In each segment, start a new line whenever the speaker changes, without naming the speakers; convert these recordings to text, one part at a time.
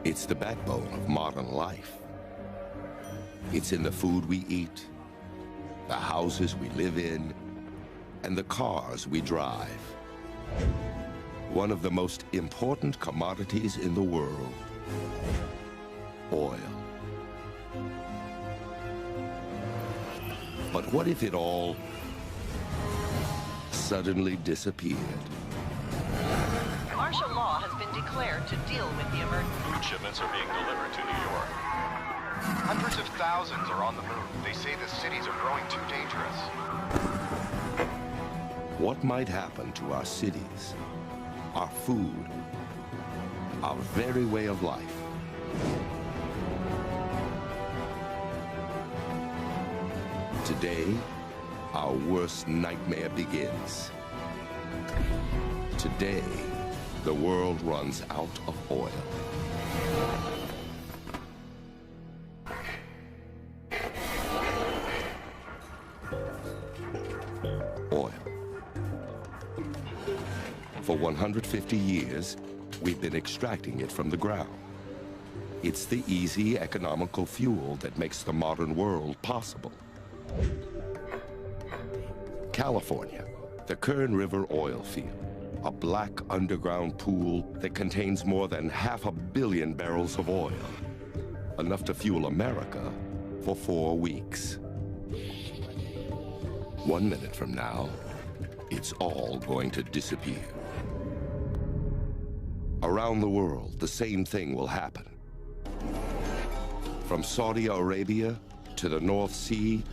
It's the backbone of modern life. It's in the food we eat, the houses we live in, and the cars we drive. One of the most important commodities in the world, oil. But what if it all suddenly disappeared?
Martial law has been declared to deal with the emergency.
Food shipments are being delivered to New York.
Hundreds of thousands are on the move. They say the cities are growing too dangerous.
What might happen to our cities, our food, our very way of life? Today, our worst nightmare begins. Today, the world runs out of oil. Oil. For 150 years, we've been extracting it from the ground. It's the easy, economical fuel that makes the modern world possible. California, the Kern River oil field, a black underground pool that contains more than 500 million barrels of oil, enough to fuel America for 4 weeks. 1 minute from now, it's all going to disappear. Around the world, the same thing will happen. From Saudi Arabia to the North Sea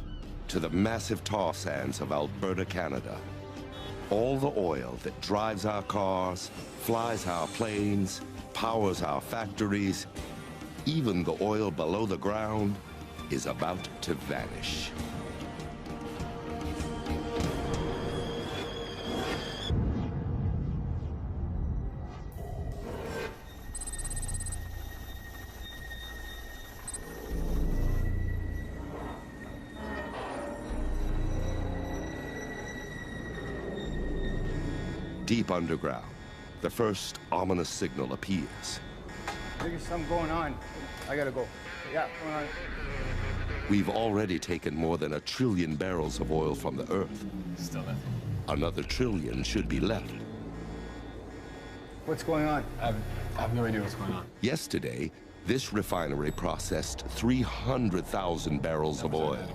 to the massive tar sands of Alberta, Canada. All the oil that drives our cars, flies our planes, powers our factories, even the oil below the ground, is about to vanish. Deep underground, the first ominous signal appears.
There's something going on. I gotta go. Yeah, going on.
We've already taken more than 1 trillion barrels of oil from the Earth.
Still nothing.
Another trillion should be left.
What's going on?
I have no idea what's going on.
Yesterday, this refinery processed 300,000 barrels of oil.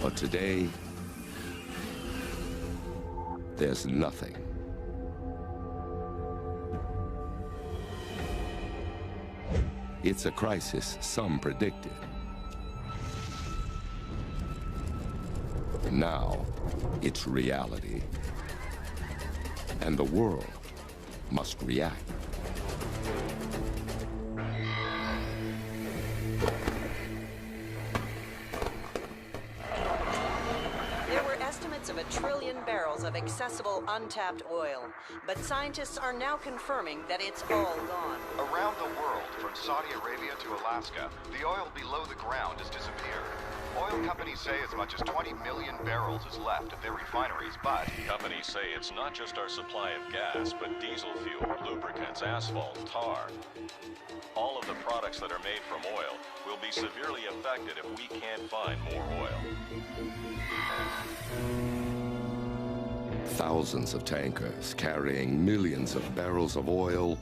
But today, there's nothing. It's a crisis some predicted. Now, it's reality. And the world must react.
Of 1 trillion barrels of accessible untapped oil, but scientists are now confirming that it's all gone.
Around the world, from Saudi Arabia to Alaska, the oil below the ground has disappeared. Oil companies say as much as 20 million barrels is left at their refineries, but
Companies say it's not just our supply of gas, but diesel fuel, lubricants, asphalt, tar. All of the products that are made from oil will be severely affected if we can't find more oil.
Thousands of tankers carrying millions of barrels of oil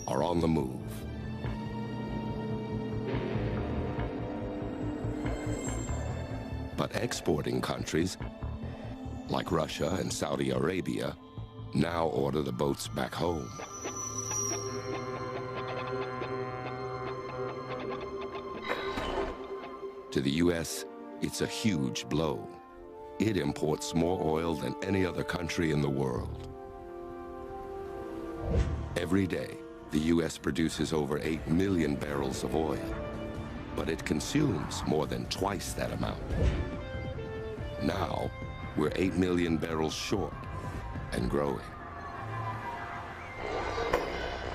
are on the move. But exporting countries, like Russia and Saudi Arabia, now order the boats back home. To the U.S., it's a huge blow. It imports more oil than any other country in the world. Every day, the U.S. produces over 8 million barrels of oil, but it consumes more than twice that amount. Now, we're 8 million barrels short and growing.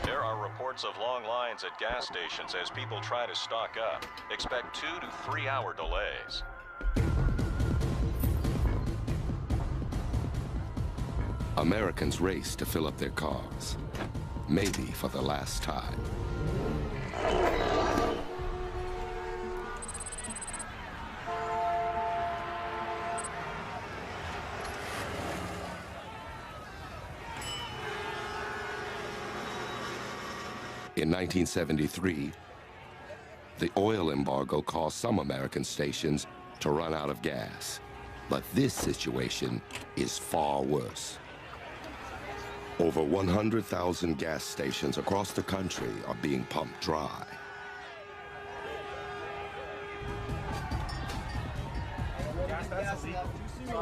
There are reports of long lines at gas stations as people try to stock up. Expect 2 to 3 hour delays.
Americans race to fill up their cars. maybe for the last time. In 1973, the oil embargo caused some American stations to run out of gas. But this situation is far worse. Over 100,000 gas stations across the country are being pumped dry.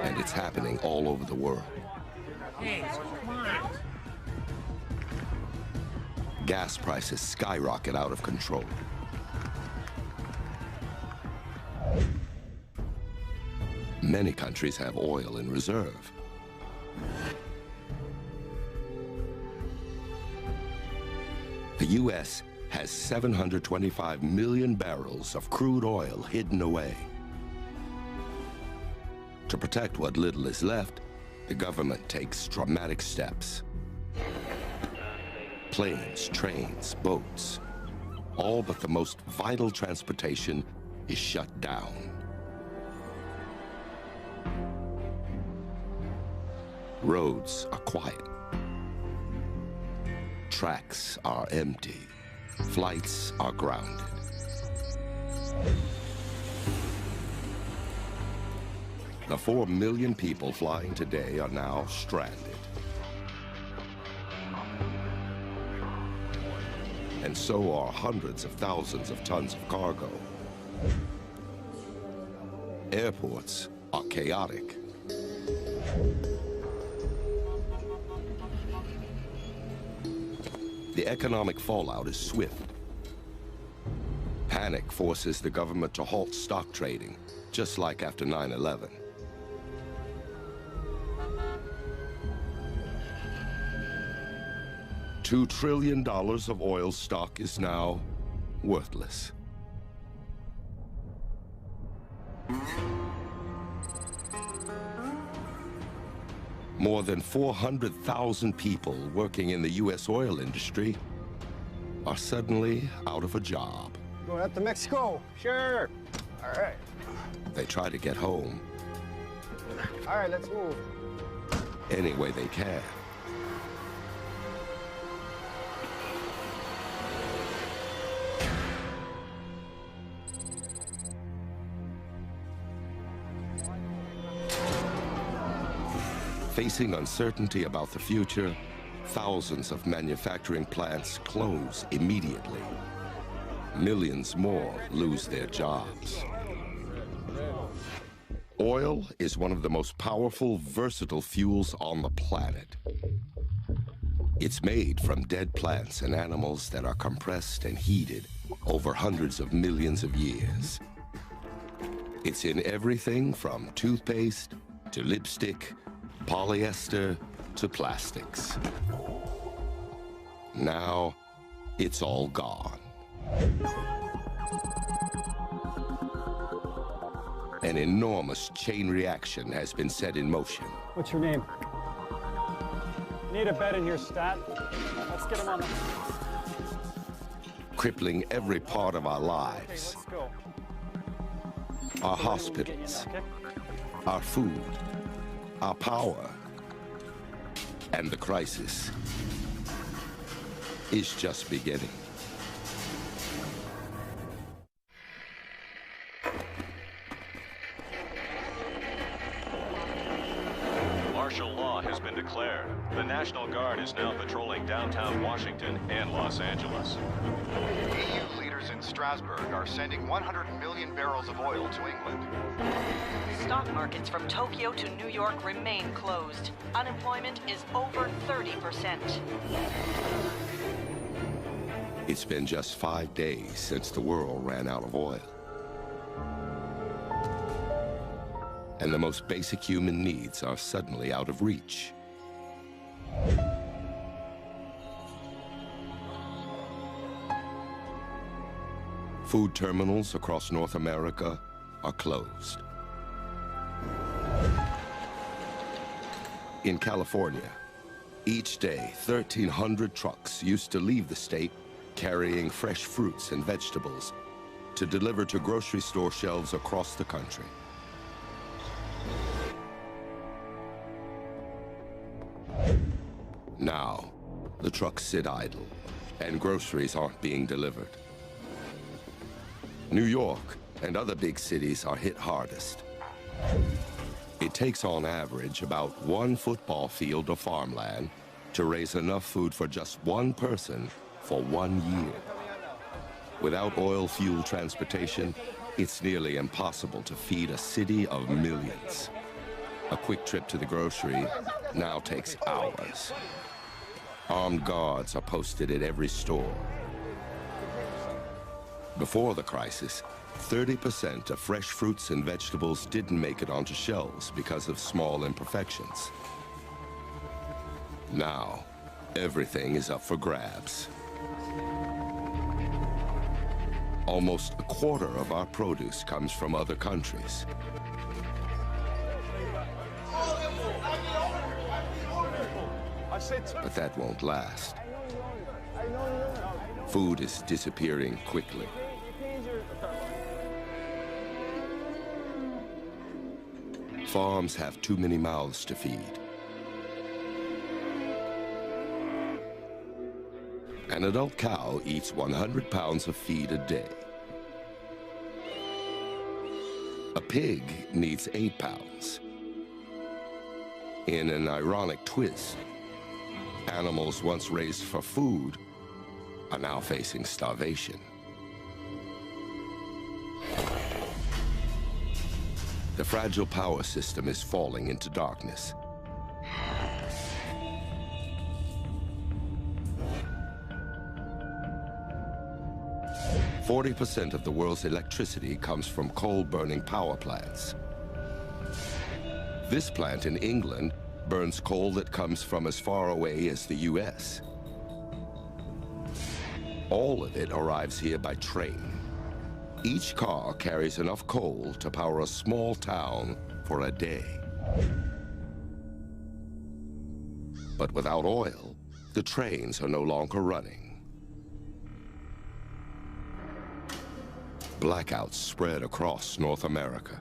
And it's happening all over the world. Gas prices skyrocket out of control. Many countries have oil in reserve. The U.S. has 725 million barrels of crude oil hidden away. To protect what little is left, the government takes dramatic steps. Planes, trains, boats, all but the most vital transportation is shut down. Roads are quiet. Tracks are empty. Flights are grounded. The 4 million people flying today are now stranded. And so are hundreds of thousands of tons of cargo. Airports are chaotic. The economic fallout is swift. Panic forces the government to halt stock trading, just like after 9/11. $2 trillion of oil stock is now worthless. More than 400,000 people working in the U.S. oil industry are suddenly out of a job.
Going up to Mexico? Sure. All right.
They try to get home
All right, let's move.
any way they can. Facing uncertainty about the future, thousands of manufacturing plants close immediately. Millions more lose their jobs. Oil is one of the most powerful, versatile fuels on the planet. It's made from dead plants and animals that are compressed and heated over hundreds of millions of years. It's in everything from toothpaste to lipstick, polyester to plastics. Now, it's all gone. An enormous chain reaction has been set in motion.
What's your name? Need a bed in your stat? Let's get him on the...
Crippling every part of our lives.
Let's go.
Our hospitals, our food, our power, and the crisis is just beginning.
Martial law has been declared. The National Guard is now patrolling downtown Washington and Los Angeles.
EU leaders in Strasbourg are sending 100 million barrels of oil to England.
Stock markets from Tokyo to New York remain closed. Unemployment is over 30%.
It's been just 5 days since the world ran out of oil. And the most basic human needs are suddenly out of reach. Food terminals across North America are closed. In California, Each day, 1,300 trucks used to leave the state carrying fresh fruits and vegetables to deliver to grocery store shelves across the country. Now, the trucks sit idle, and groceries aren't being delivered. New York and other big cities are hit hardest. It takes on average about 1 football field of farmland to raise enough food for just one person for 1 year. Without oil-fueled transportation, it's nearly impossible to feed a city of millions. A quick trip to the grocery now takes hours. Armed guards are posted at every store. Before the crisis, 30% of fresh fruits and vegetables didn't make it onto shelves because of small imperfections. Now, everything is up for grabs. Almost a quarter of our produce comes from other countries. But that won't last. Food is disappearing quickly. Farms have too many mouths to feed. An adult cow eats 100 pounds of feed a day. A pig needs 8 pounds. In an ironic twist, animals once raised for food are now facing starvation. The fragile power system is falling into darkness. % of the world's electricity comes from coal-burning power plants. This plant in England burns coal that comes from as far away as the US. All of it arrives here by train. Each car carries enough coal to power a small town for a day. But without oil, the trains are no longer running. Blackouts spread across North America.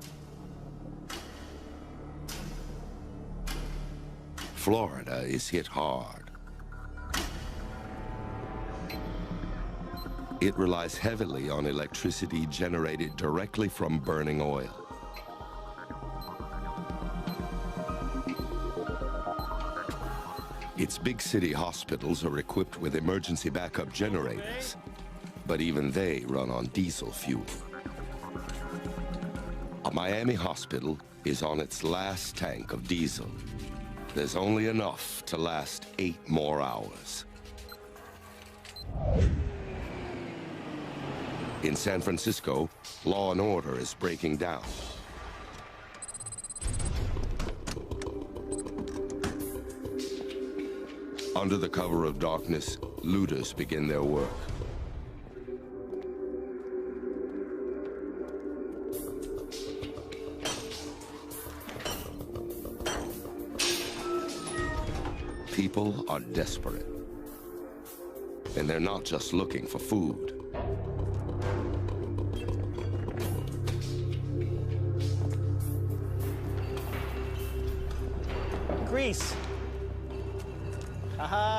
Florida is hit hard. It relies heavily on electricity generated directly from burning oil. Its big city hospitals are equipped with emergency backup generators, but even they run on diesel fuel. A Miami hospital is on its last tank of diesel. There's only enough to last 8 more hours. In San Francisco, law and order is breaking down. Under the cover of darkness, looters begin their work. People are desperate. And they're not just looking for food.
Grease.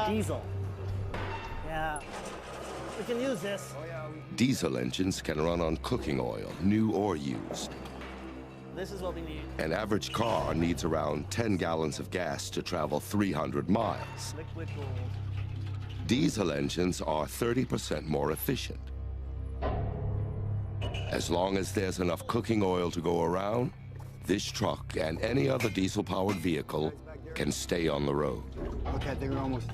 Diesel. Yeah. We can use this.
Diesel engines can run on cooking oil, new or used.
This is what we need.
An average car needs around 10 gallons of gas to travel 300 miles.
Liquid gold.
Diesel engines are 30% more efficient. As long as there's enough cooking oil to go around, this truck and any other diesel-powered vehicle can stay on the road.
Okay, I think we're almost...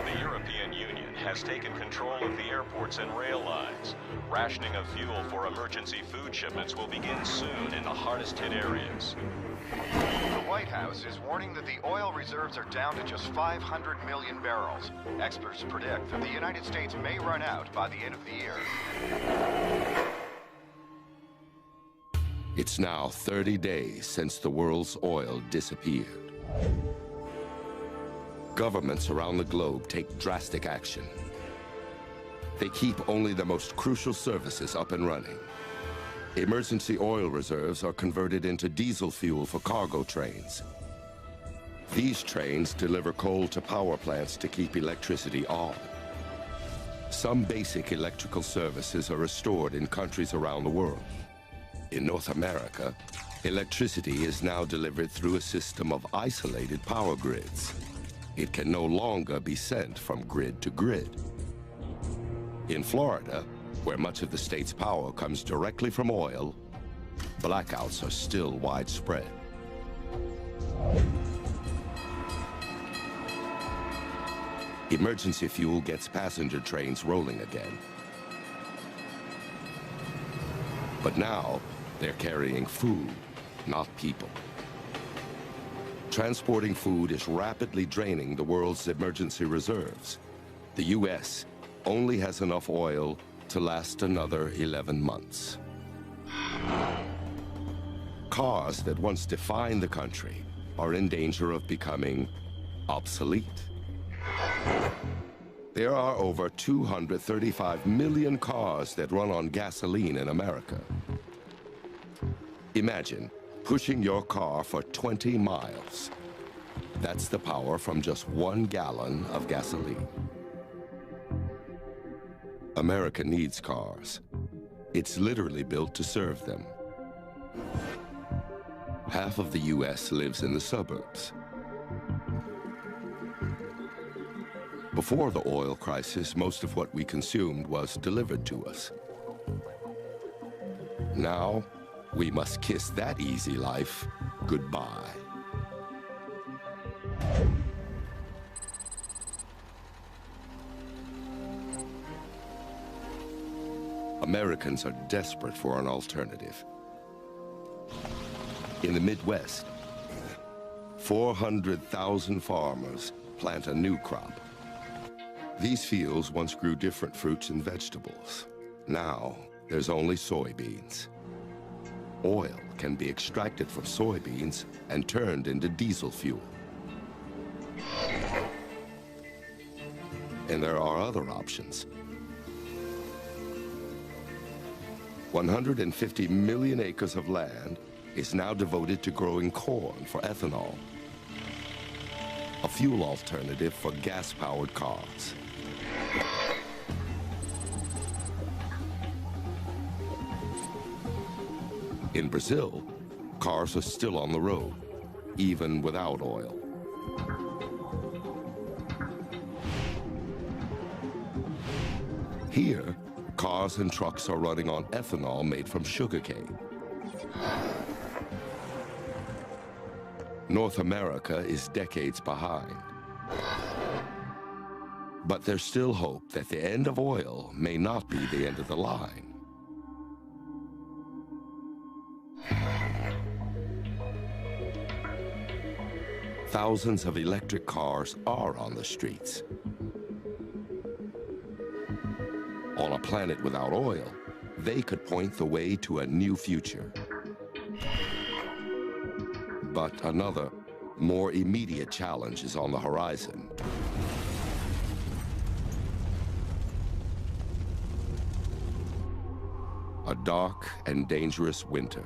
The European Union has taken control of the air airports and rail lines. Rationing of fuel for emergency food shipments will begin soon in the hardest-hit areas.
The White House is warning that the oil reserves are down to just 500 million barrels. Experts predict that the United States may run out by the end of the year.
It's now 30 days since the world's oil disappeared. Governments around the globe take drastic action. They keep only the most crucial services up and running. Emergency oil reserves are converted into diesel fuel for cargo trains. These trains deliver coal to power plants to keep electricity on. Some basic electrical services are restored in countries around the world. In North America, electricity is now delivered through a system of isolated power grids. It can no longer be sent from grid to grid. In Florida, where much of the state's power comes directly from oil, blackouts are still widespread. Emergency fuel gets passenger trains rolling again. But now, they're carrying food, not people. Transporting food is rapidly draining the world's emergency reserves. The U.S. only has enough oil to last another 11 months. Cars that once defined the country are in danger of becoming obsolete. There are over 235 million cars that run on gasoline in America. Imagine pushing your car for 20 miles. That's the power from just 1 gallon of gasoline. America needs cars. It's literally built to serve them. Half of the U.S. lives in the suburbs. Before the oil crisis, most of what we consumed was delivered to us. Now, we must kiss that easy life goodbye. Americans are desperate for an alternative. In the Midwest, 400,000 farmers plant a new crop. These fields once grew different fruits and vegetables. Now, there's only soybeans. Oil can be extracted from soybeans and turned into diesel fuel. And there are other options. 150 million acres of land is now devoted to growing corn for ethanol, a fuel alternative for gas-powered cars. In Brazil, cars are still on the road, even without oil. Here, cars and trucks are running on ethanol made from sugarcane. North America is decades behind. But there's still hope that the end of oil may not be the end of the line. Thousands of electric cars are on the streets. On a planet without oil, they could point the way to a new future. But another, more immediate challenge is on the horizon. A dark and dangerous winter.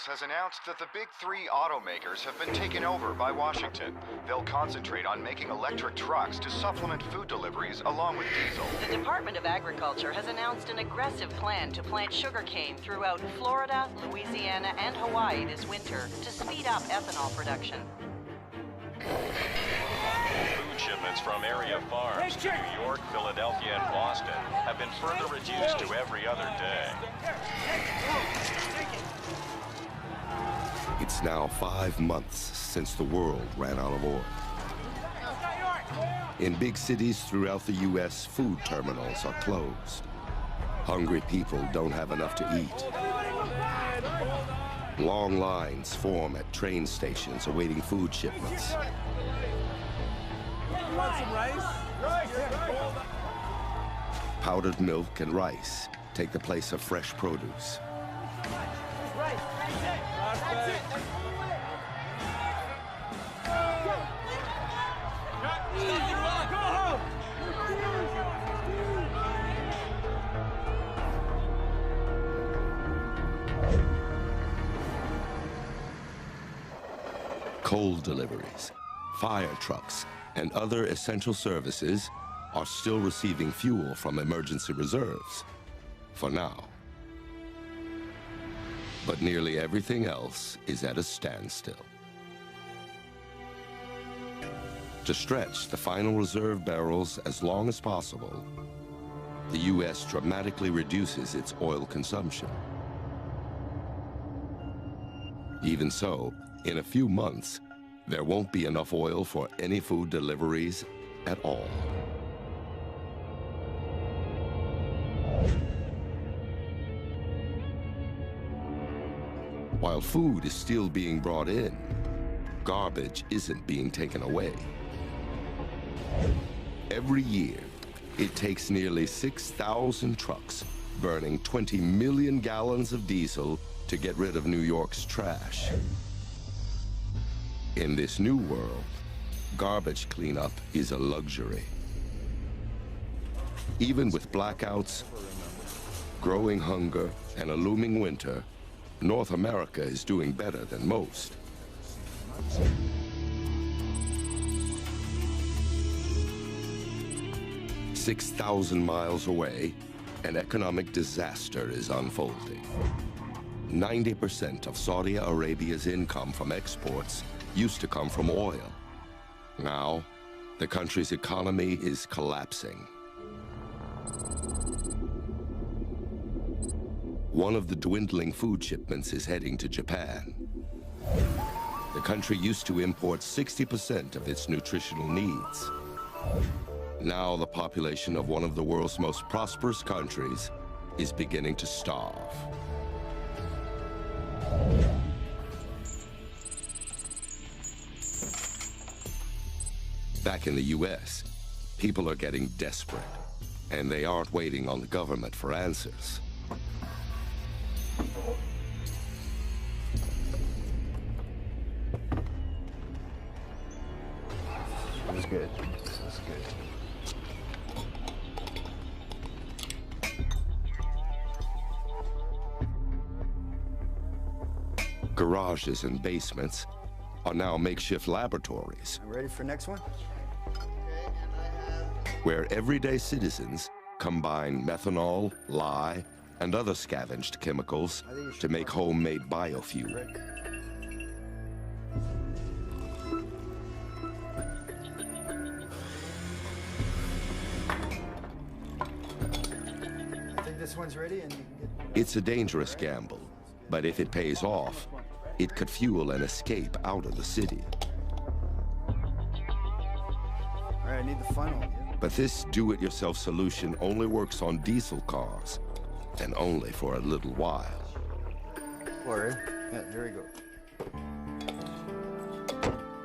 Has announced that the big 3 automakers have been taken over by Washington. They'll concentrate on making electric trucks to supplement food deliveries along with diesel.
The Department of Agriculture has announced an aggressive plan to plant sugarcane throughout Florida, Louisiana, and Hawaii this winter to speed up ethanol production.
Food shipments from area farms to New York, Philadelphia, and Boston have been further reduced to every other day.
It's now 5 months since the world ran out of oil. In big cities throughout the U.S., food terminals are closed. Hungry people don't have enough to eat. Long lines form at train stations awaiting food shipments. Powdered milk and rice take the place of fresh produce. Coal deliveries, fire trucks, and other essential services are still receiving fuel from emergency reserves, for now. But nearly everything else is at a standstill. To stretch the final reserve barrels as long as possible, the U.S. dramatically reduces its oil consumption. Even so, in a few months, there won't be enough oil for any food deliveries at all. While food is still being brought in, garbage isn't being taken away. Every year, it takes nearly 6,000 trucks burning 20 million gallons of diesel to get rid of New York's trash. In this new world, garbage cleanup is a luxury. Even with blackouts, growing hunger, and a looming winter, North America is doing better than most. "6,000 miles away, an economic disaster is unfolding. 90% of Saudi Arabia's income from exports used to come from oil. Now, the country's economy is collapsing. One of the dwindling food shipments is heading to Japan. The country used to import 60% of its nutritional needs. Now the population of one of the world's most prosperous countries is beginning to starve. Back in the U.S., people are getting desperate, and they aren't waiting on the government for answers.
This is good. This is good.
Garages and basements are now makeshift laboratories.
Ready for next one?
Where everyday citizens combine methanol, lye, and other scavenged chemicals to make homemade biofuel.
I think this one's ready, and you can get...
It's a dangerous gamble, but if it pays off, it could fuel an escape out of the city.
All right, I need the funnel.
But this do-it-yourself solution only works on diesel cars, and only for a little while.
Worry. Yeah, there we go.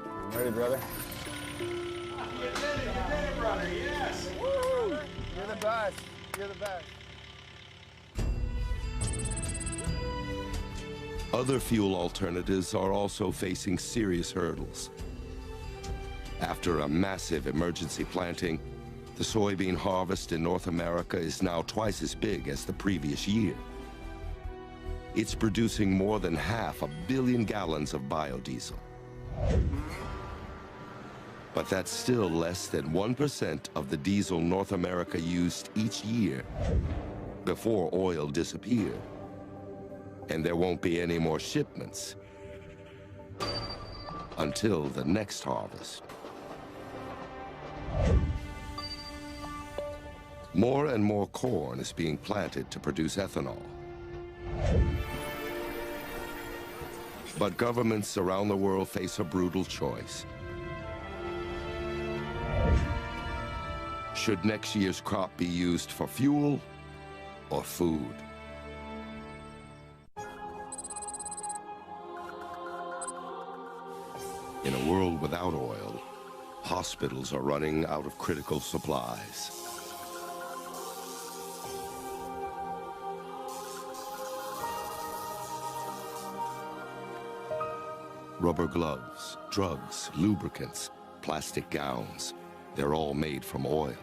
I'm ready, brother.
You did it, brother, yes! Woo! You're the best. You're the best.
Other fuel alternatives are also facing serious hurdles. After a massive emergency planting, the soybean harvest in North America is now twice as big as the previous year. It's producing more than 500 million gallons of biodiesel. But that's still less than 1% of the diesel North America used each year before oil disappeared. And there won't be any more shipments until the next harvest. More and more corn is being planted to produce ethanol. But governments around the world face a brutal choice. Should next year's crop be used for fuel or food? In a world without oil, hospitals are running out of critical supplies. Rubber gloves, drugs, lubricants, plastic gowns, they're all made from oil.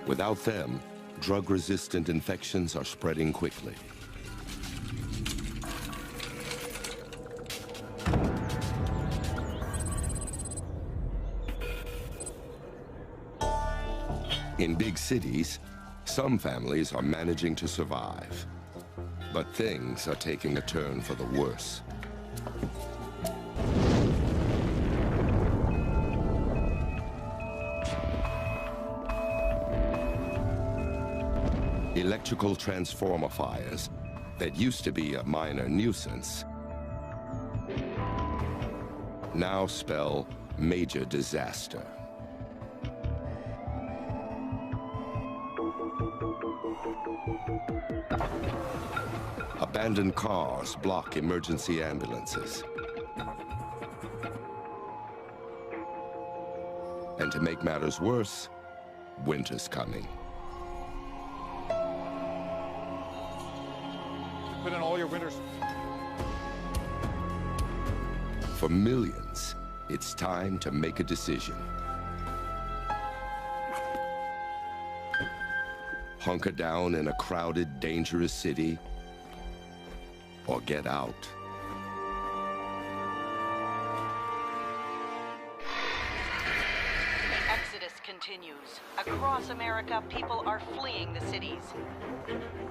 Without them, drug-resistant infections are spreading quickly. In big cities, some families are managing to survive. But things are taking a turn for the worse. Electrical transformer fires that used to be a minor nuisance now spell major disaster. Abandoned cars block emergency ambulances. And to make matters worse, winter's coming.
Put in all your winters.
For millions, it's time to make a decision. Hunker down in a crowded, dangerous city, or get out.
The exodus continues. Across America, people are fleeing the cities.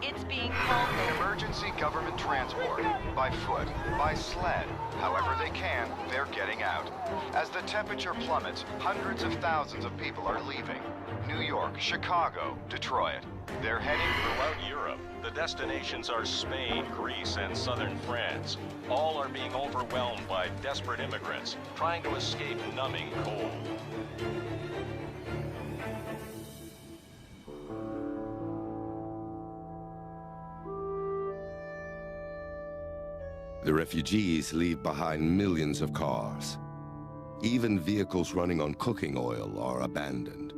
It's being called
Emergency government transport. By foot, by sled. However they can, they're getting out. As the temperature plummets, hundreds of thousands of people are leaving. New York, Chicago, Detroit. They're heading
Throughout Europe, the destinations are Spain, Greece, and southern France. All are being overwhelmed by desperate immigrants trying to escape numbing cold.
The refugees leave behind millions of cars. Even vehicles running on cooking oil are abandoned.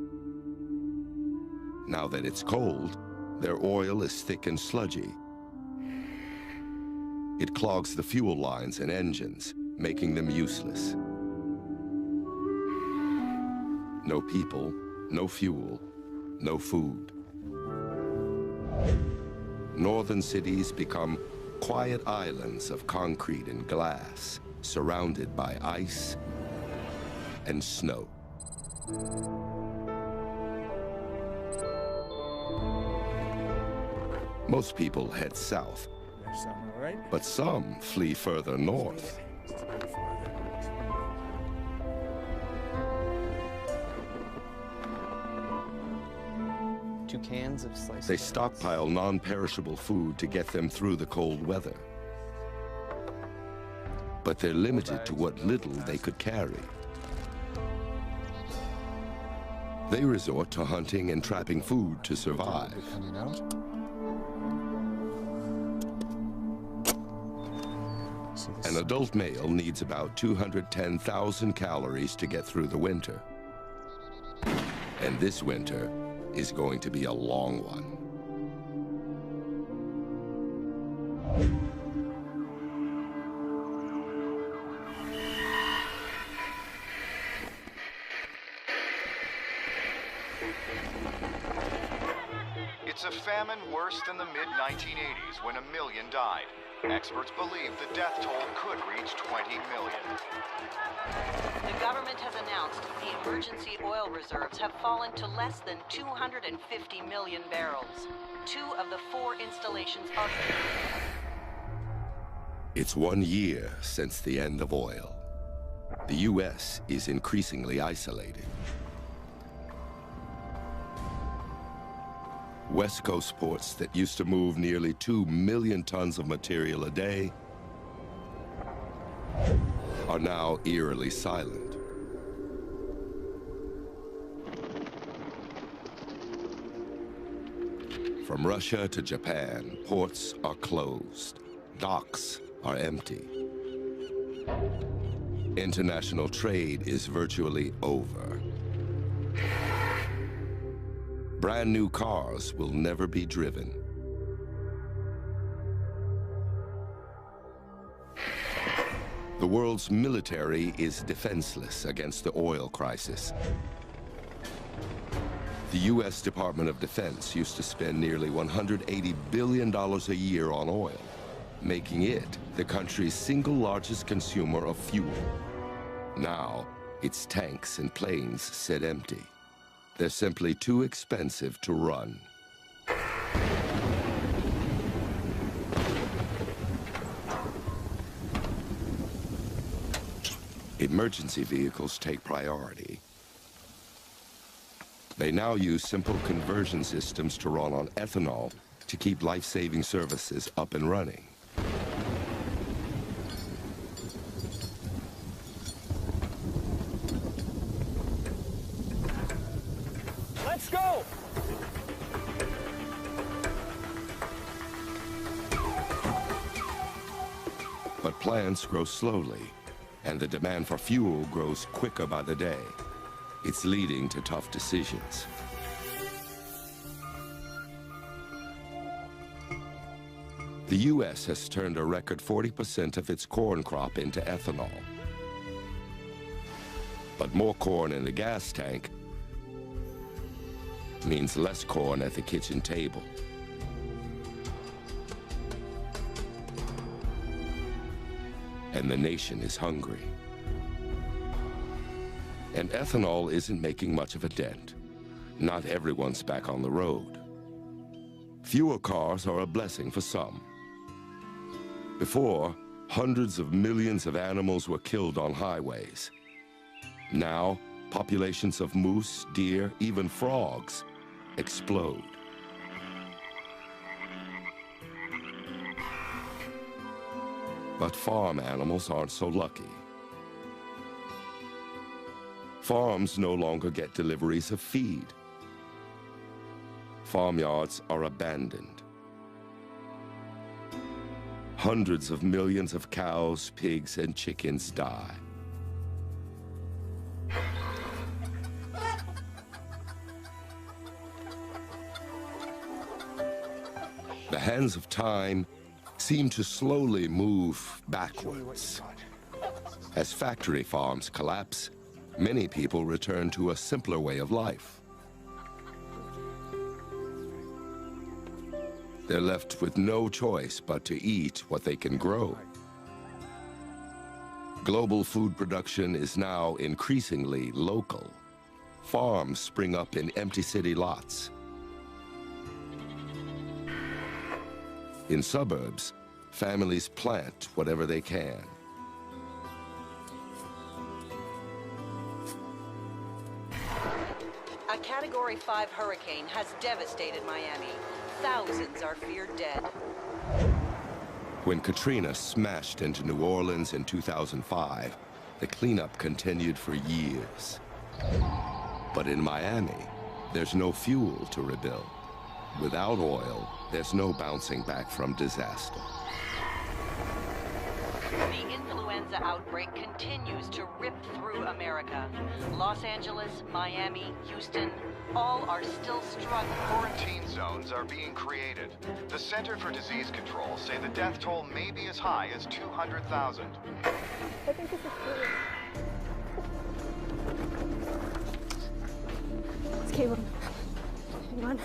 Now that it's cold, their oil is thick and sludgy. It clogs the fuel lines and engines, making them useless. No people, no fuel, no food. Northern cities become quiet islands of concrete and glass, surrounded by ice and snow. Most people head south, but some flee further north.
2 cans of sliced
They
potatoes.
stockpile non-perishable food to get them through the cold weather. But they're limited to what little they could carry. They resort to hunting and trapping food to survive.
Coming out.
An adult male needs about 210,000 calories to get through the winter. And this winter is going to be a long one.
It's a famine worse than the mid-1980s when 1 million died. Experts believe the death toll could reach 20 million.
The government has announced the emergency oil reserves have fallen to less than 250 million barrels. 2 of the 4 installations are...
It's 1 year since the end of oil. The U.S. is increasingly isolated. West Coast ports that used to move nearly 2 million tons of material a day are now eerily silent. From Russia to Japan, ports are closed. Docks are empty. International trade is virtually over. Brand new cars will never be driven. The world's military is defenseless against the oil crisis. The U.S. Department of Defense used to spend nearly $180 billion a year on oil, making it the country's single largest consumer of fuel. Now, its tanks and planes sit empty. They're simply too expensive to run. Emergency vehicles take priority. They now use simple conversion systems to run on ethanol to keep life-saving services up and running.
Let's go!
But plants grow slowly, and the demand for fuel grows quicker by the day. It's leading to tough decisions. The U.S. has turned a record 40% of its corn crop into ethanol. But more corn in the gas tank means less corn at the kitchen table. And the nation is hungry. And ethanol isn't making much of a dent. Not everyone's back on the road. Fewer cars are a blessing for some. Before, hundreds of millions of animals were killed on highways. Now, populations of moose, deer, even frogs explode. But farm animals aren't so lucky. Farms no longer get deliveries of feed. Farmyards are abandoned. Hundreds of millions of cows, pigs, and chickens die. The hands of time seem to slowly move backwards. As factory farms collapse, many people return to a simpler way of life. They're left with no choice but to eat what they can grow. Global food production is now increasingly local. Farms spring up in empty city lots. In suburbs, families plant whatever they can.
A Category 5 hurricane has devastated Miami. Thousands are feared dead.
When Katrina smashed into New Orleans in 2005, the cleanup continued for years. But in Miami, there's no fuel to rebuild. Without oil, there's no bouncing back from disaster.
The influenza outbreak continues to rip through America. Los Angeles, Miami, Houston, all are still struggling.
Quarantine zones are being created. The Center for Disease Control say the death toll may be as high as 200,000.
I think this is cool. It's Caleb. Hang on.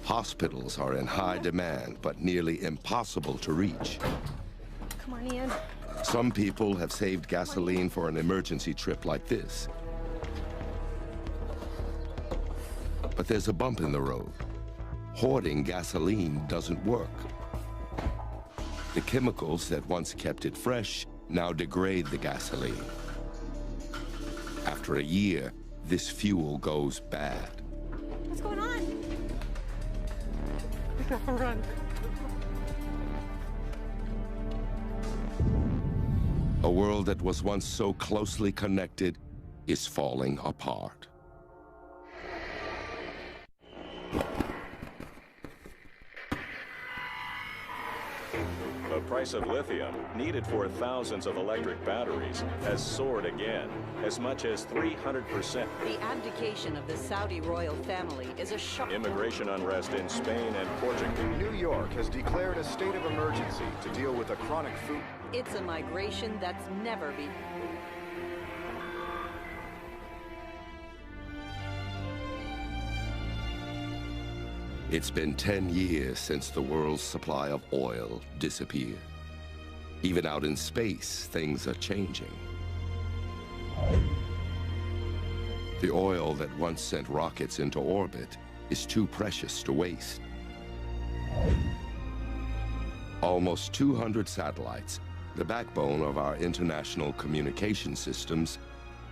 Hospitals are in high demand, but nearly impossible to reach.
Come on, Ian.
Some people have saved gasoline for an emergency trip like this. But there's a bump in the road. Hoarding gasoline doesn't work. The chemicals that once kept it fresh now degrade the gasoline. After a year, this fuel goes bad.
What's going on?
Run.
A world that was once so closely connected is falling apart.
The price of lithium, needed for thousands of electric batteries, has soared again, as much as 300%.
The abdication of the Saudi royal family is a shock.
Immigration unrest in Spain and Portugal.
New York has declared a state of emergency to deal with a chronic food.
It's a migration that's never been.
It's been 10 years since the world's supply of oil disappeared. Even out in space, things are changing. The oil that once sent rockets into orbit is too precious to waste. Almost 200 satellites, the backbone of our international communication systems,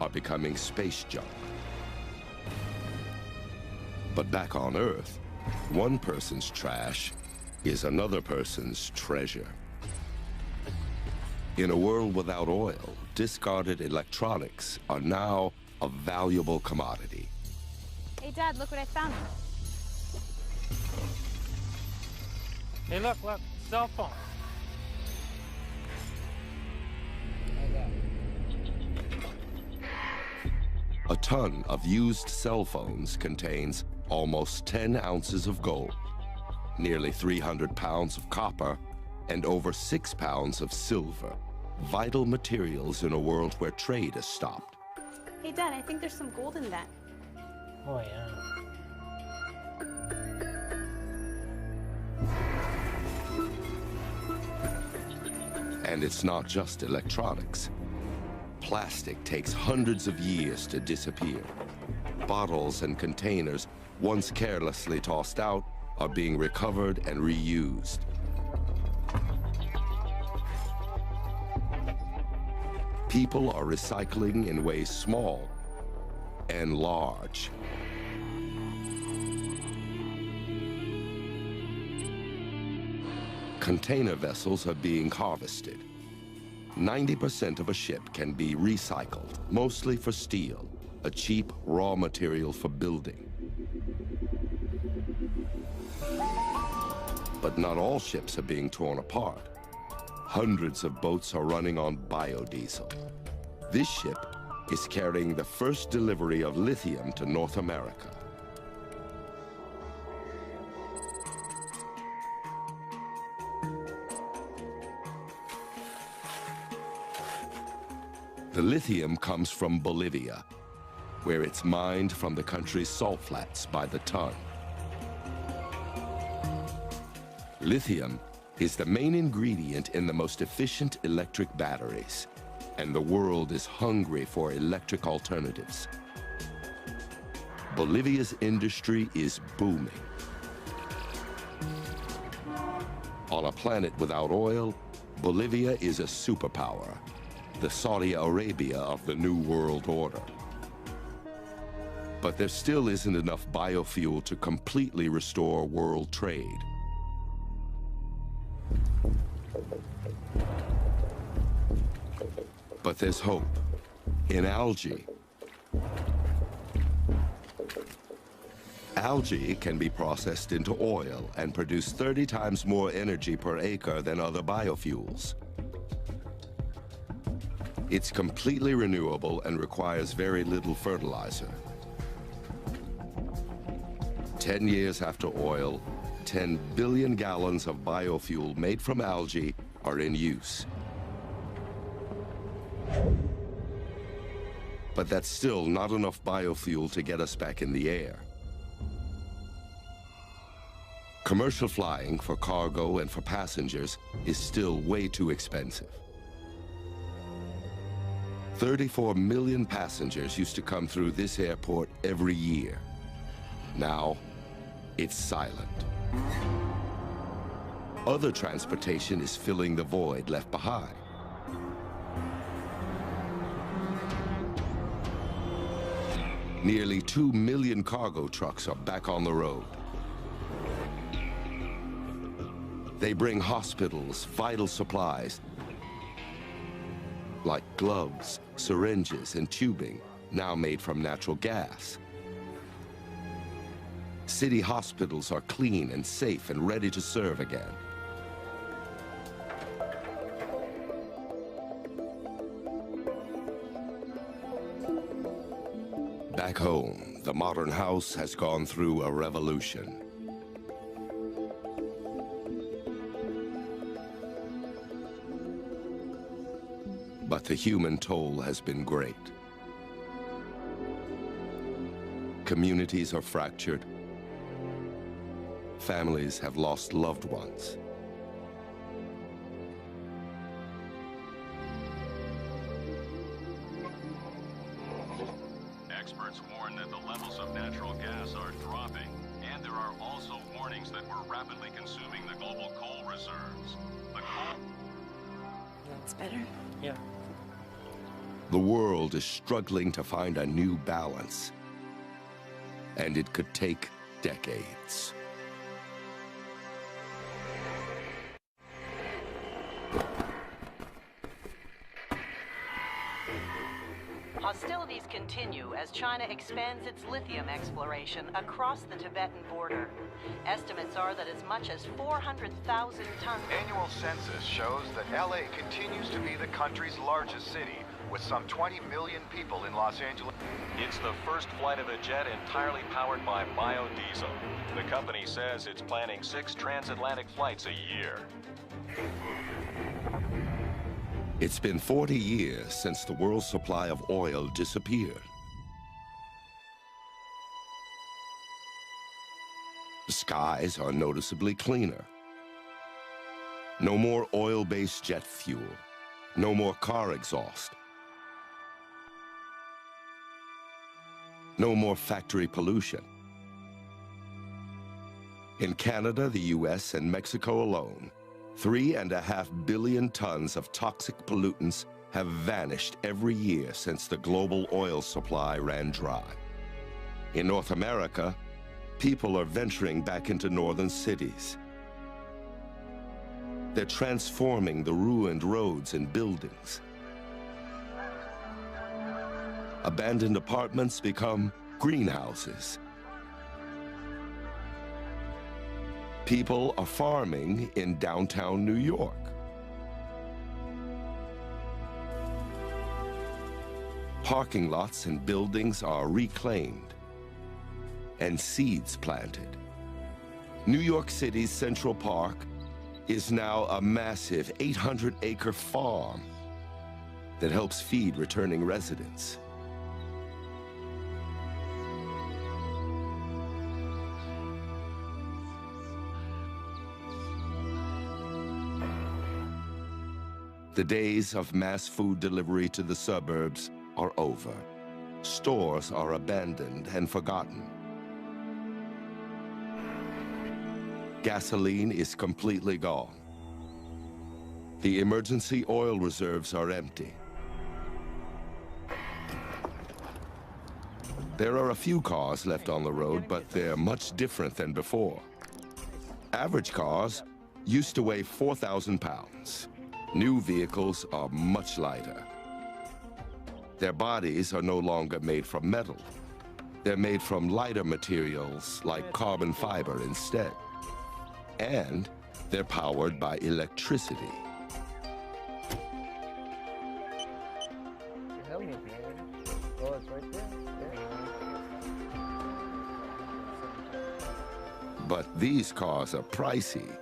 are becoming space junk. But back on Earth, one person's trash is another person's treasure. In a world without oil, discarded electronics are now a valuable commodity.
Hey, Dad, look what I found.
Hey, look, cell phone.
A ton of used cell phones contains almost 10 ounces of gold, nearly 300 pounds of copper, and over 6 pounds of silver, vital materials in a world where trade has stopped.
Hey, Dad, I think there's some gold in that.
Oh, yeah.
And it's not just electronics. Plastic takes hundreds of years to disappear. Bottles and containers, once carelessly tossed out, are being recovered and reused. People are recycling in ways small and large. Container vessels are being harvested. 90% of a ship can be recycled, mostly for steel, a cheap raw material for building. But not all ships are being torn apart. Hundreds of boats are running on biodiesel. This ship is carrying the first delivery of lithium to North America. The lithium comes from Bolivia, where it's mined from the country's salt flats by the ton. Lithium is the main ingredient in the most efficient electric batteries, and the world is hungry for electric alternatives. Bolivia's industry is booming. On a planet without oil, Bolivia is a superpower, the Saudi Arabia of the New World Order. But there still isn't enough biofuel to completely restore world trade. But there's hope in algae. Algae can be processed into oil and produce 30 times more energy per acre than other biofuels. It's completely renewable and requires very little fertilizer. 10 years after oil, 10 billion gallons of biofuel made from algae are in use. But that's still not enough biofuel to get us back in the air. Commercial flying for cargo and for passengers is still way too expensive. 34 million passengers used to come through this airport every year. Now, it's silent. Other transportation is filling the void left behind. Nearly 2 million cargo trucks are back on the road. They bring hospitals vital supplies like gloves, syringes, and tubing, now made from natural gas. City hospitals are clean and safe and ready to serve again. Back home, the modern house has gone through a revolution. But the human toll has been great. Communities are fractured. Families have lost loved ones.
Experts warn that the levels of natural gas are dropping, and there are also warnings that we're rapidly consuming the global coal reserves. The coal...
That's better.
Yeah.
The world is struggling to find a new balance, and it could take decades.
Hostilities continue as China expands its lithium exploration across the Tibetan border. Estimates are that as much as 400,000 tons...
Annual census shows that LA continues to be the country's largest city, with some 20 million people in Los Angeles.
It's the first flight of a jet entirely powered by biodiesel. The company says it's planning 6 transatlantic flights a year.
It's been 40 years since the world's supply of oil disappeared. The skies are noticeably cleaner. No more oil-based jet fuel. No more car exhaust. No more factory pollution. In Canada, the US, and Mexico alone, 3.5 billion tons of toxic pollutants have vanished every year since the global oil supply ran dry. In North America, people are venturing back into northern cities. They're transforming the ruined roads and buildings. Abandoned apartments become greenhouses. People are farming in downtown New York. Parking lots and buildings are reclaimed and seeds planted. New York City's Central Park is now a massive 800-acre farm that helps feed returning residents. The days of mass food delivery to the suburbs are over. Stores are abandoned and forgotten. Gasoline is completely gone. The emergency oil reserves are empty. There are a few cars left on the road, but they're much different than before. Average cars used to weigh 4,000 pounds. New vehicles are much lighter. Their bodies are no longer made from metal. They're made from lighter materials like carbon fiber instead. And they're powered by electricity. But these cars are pricey,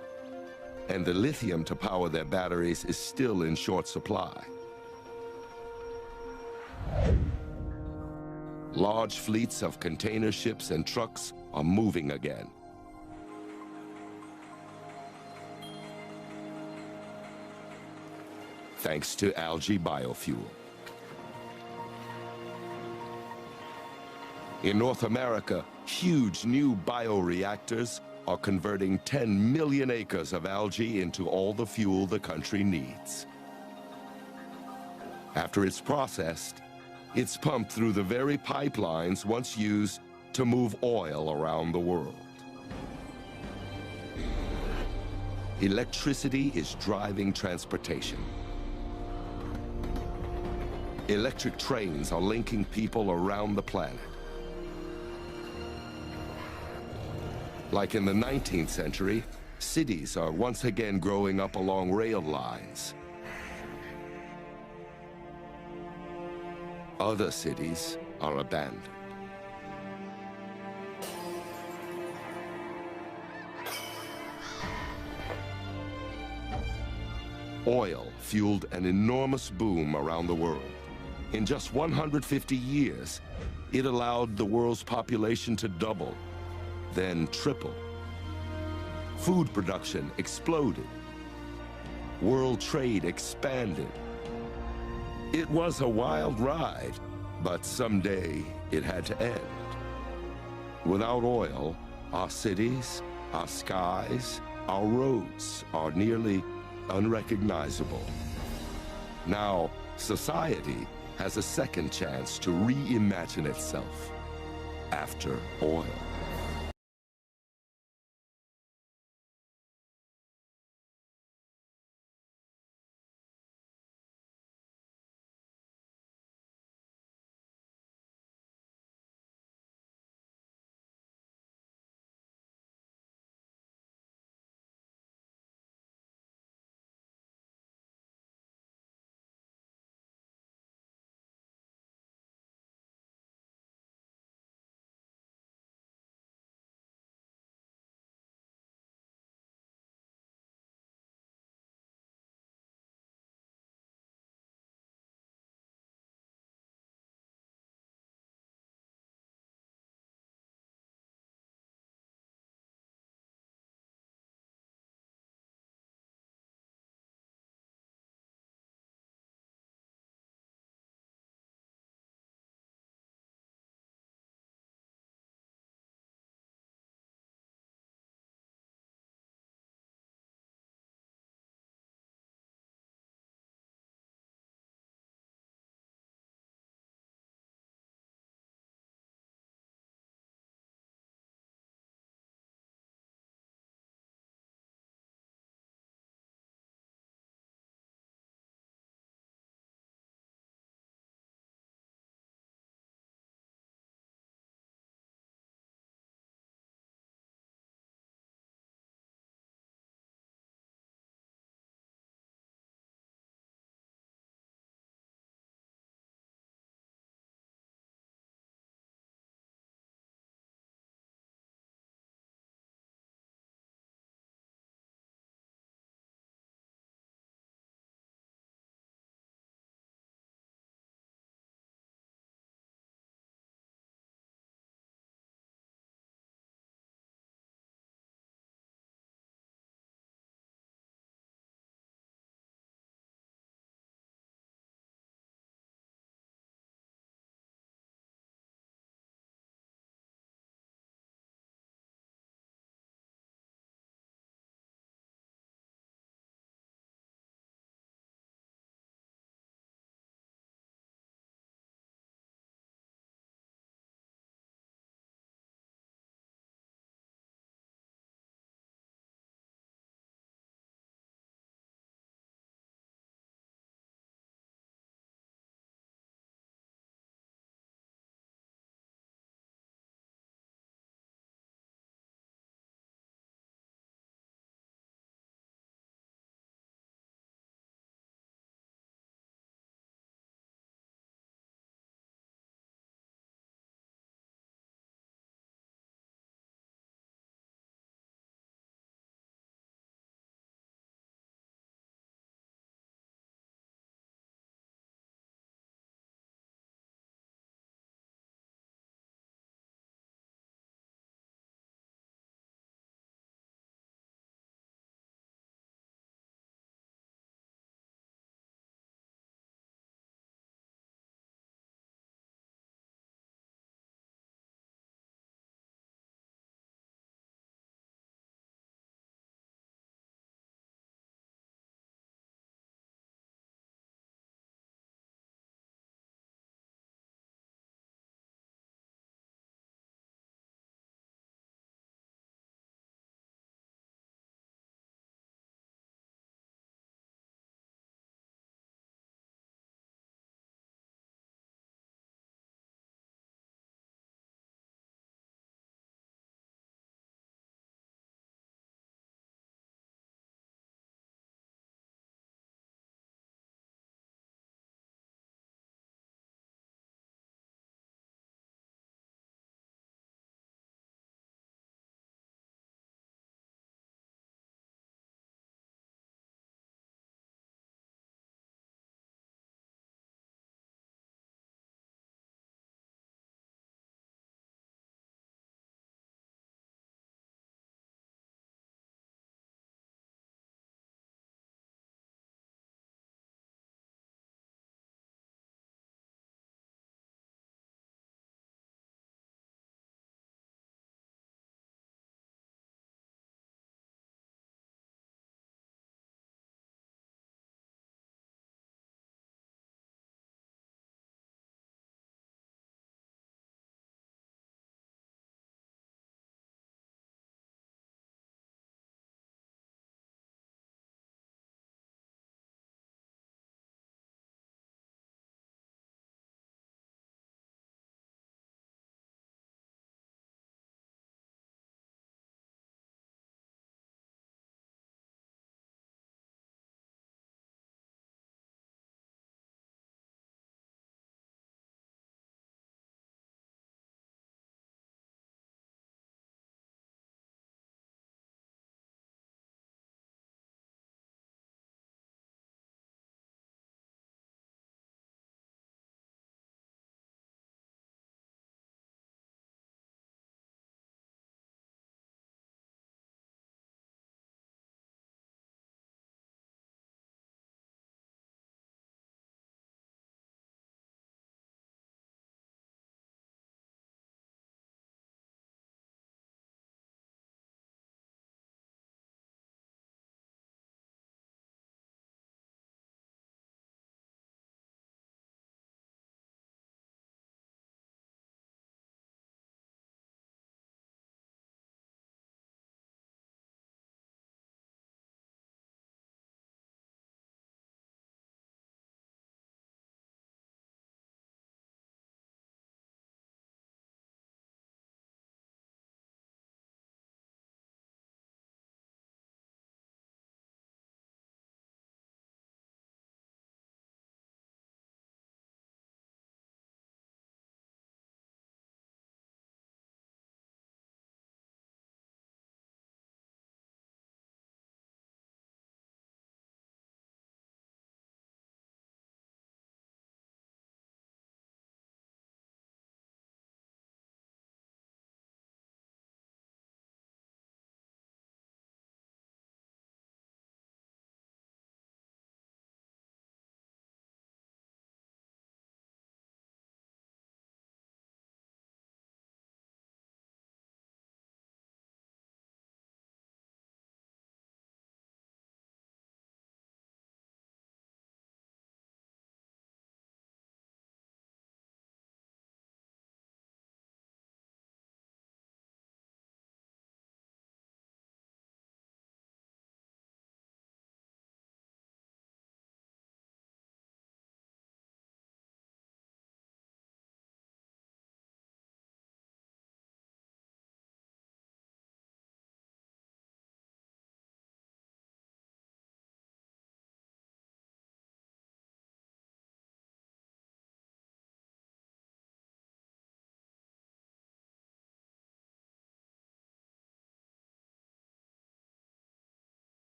and the lithium to power their batteries is still in short supply. Large fleets of container ships and trucks are moving again. Thanks to algae biofuel. In North America, huge new bioreactors are converting 10 million acres of algae into all the fuel the country needs. After it's processed, it's pumped through the very pipelines once used to move oil around the world. electricity is driving transportation. Electric trains are linking people around the planet. Like in the 19th century, cities are once again growing up along rail lines. Other cities are abandoned. Oil fueled an enormous boom around the world. In just 150 years, it allowed the world's population to double, then triple. Food production exploded. World trade expanded. It was a wild ride, but someday it had to end. Without oil, our cities, our skies, our roads are nearly unrecognizable. Now, society has a second chance to reimagine itself after oil.